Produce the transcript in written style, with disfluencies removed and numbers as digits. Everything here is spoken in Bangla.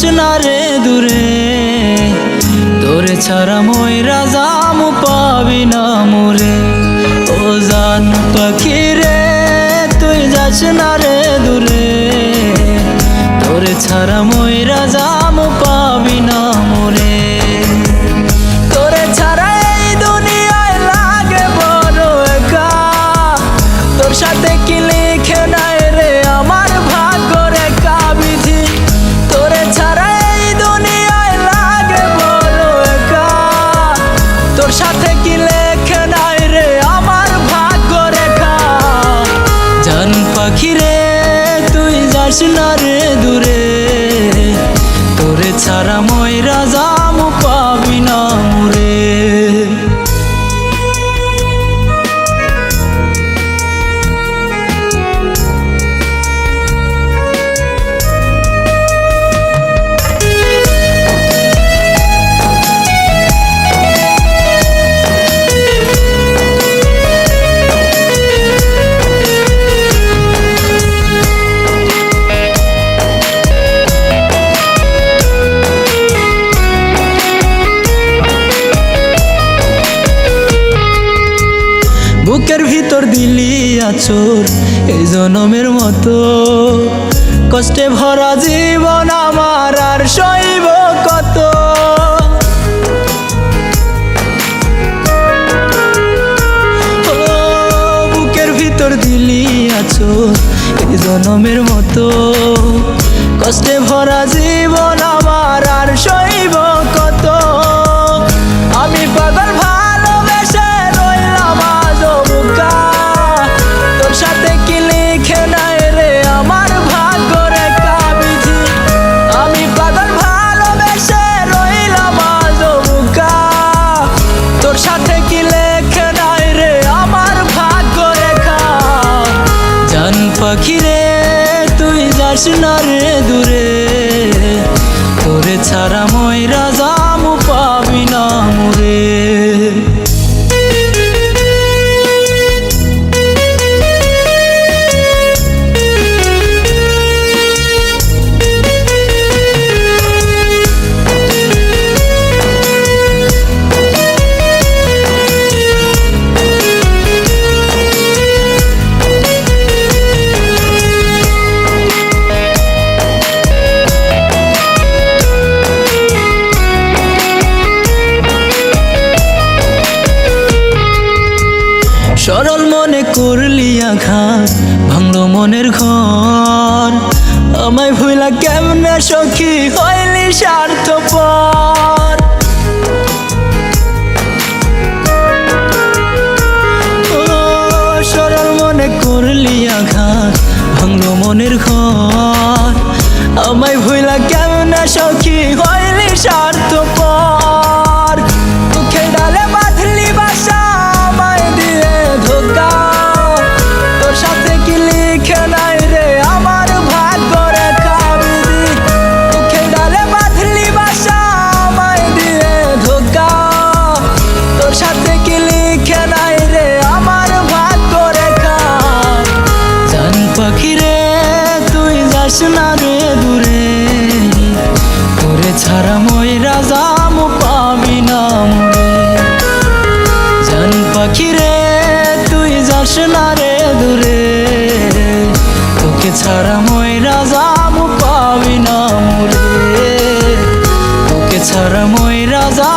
যাস না রে দূরে, তোরে ছাড়া মইরা যামু পাবি না মোরে। ও জান পাখি রে তুই যাস না রে দূরে, তোরে ছাড়া মইরা যামু পাবি না মোরে। তোরে ছাড়া এই দুনিয়ায় লাগে বড় একা, তোর সাথে কি লিখে নাই রে আমার ভাগ্য রেখা বিধি। তোরে ছাড়া এই দুনিয়ায় লাগে বড় একা, তোর সাথে কি লিখে নাই রে আমার ভাগ্য রেখা। জান পাখি রে তুই যাস না রে দূরে, তোরে ছাড়া মইরা যামু পাবি না মোরে। বুকের ভিতর দিলি আচর এই জনমের মতো, কষ্টে ভরা জীবন আমার আর সইব কত। বুকের ভিতর দিলি আচর এই জনমের মতো, কষ্টে ভরা জীবন আমার আর সইব কত। আমি পাগল ভালোবেসে রইলাম আজ বুকা, তোর সাথে কি লিখে নাই রে আমার ভাগ্য রেখা বিধি। আমি পাগল ভালোবেসে রইলাম আজ বুকা, তোর সাথে কি লিখে নাই রে আমার ভাগ্য রেখা। জান পাখি রে তুই যাস না রে দূরে, তোরে ছাড়া মইরা যামু পাবি না মোরে। সরল মনে করলি আঘাত, ভাঙলো মনের ঘর। আমায় ভুলা কেমনে সখী হইলি স্বার্থপর। সরল মনে করলি আঘাত, ভাঙলো মনের ঘর। আমায় ভুলা কেমনে সখী হইলি স্বার্থপর। দুঃখে ডালে বাঁধলি বাসা আমায় দিয়ে ধোকা, তোর সাথে কি লিখে নাই রে আমার ভাগ্য রেখা বিধি। দুঃখে ডালে বাঁধলি বাসা আমায় দিয়ে ধোকা, তোর সাথে কি লিখে নাই রে আমার ভাগ্য রেখা। জান পাখি রে তুই যাস না রে দূরে, তোরে ছাড়া মইরা যামু পাবি না মোরে। জান পাখি রে তুই যাস না রে দূরে, তোকে ছাড়া মইরা যামু পাবি না মোরে। তোকে ছাড়া মইরা যা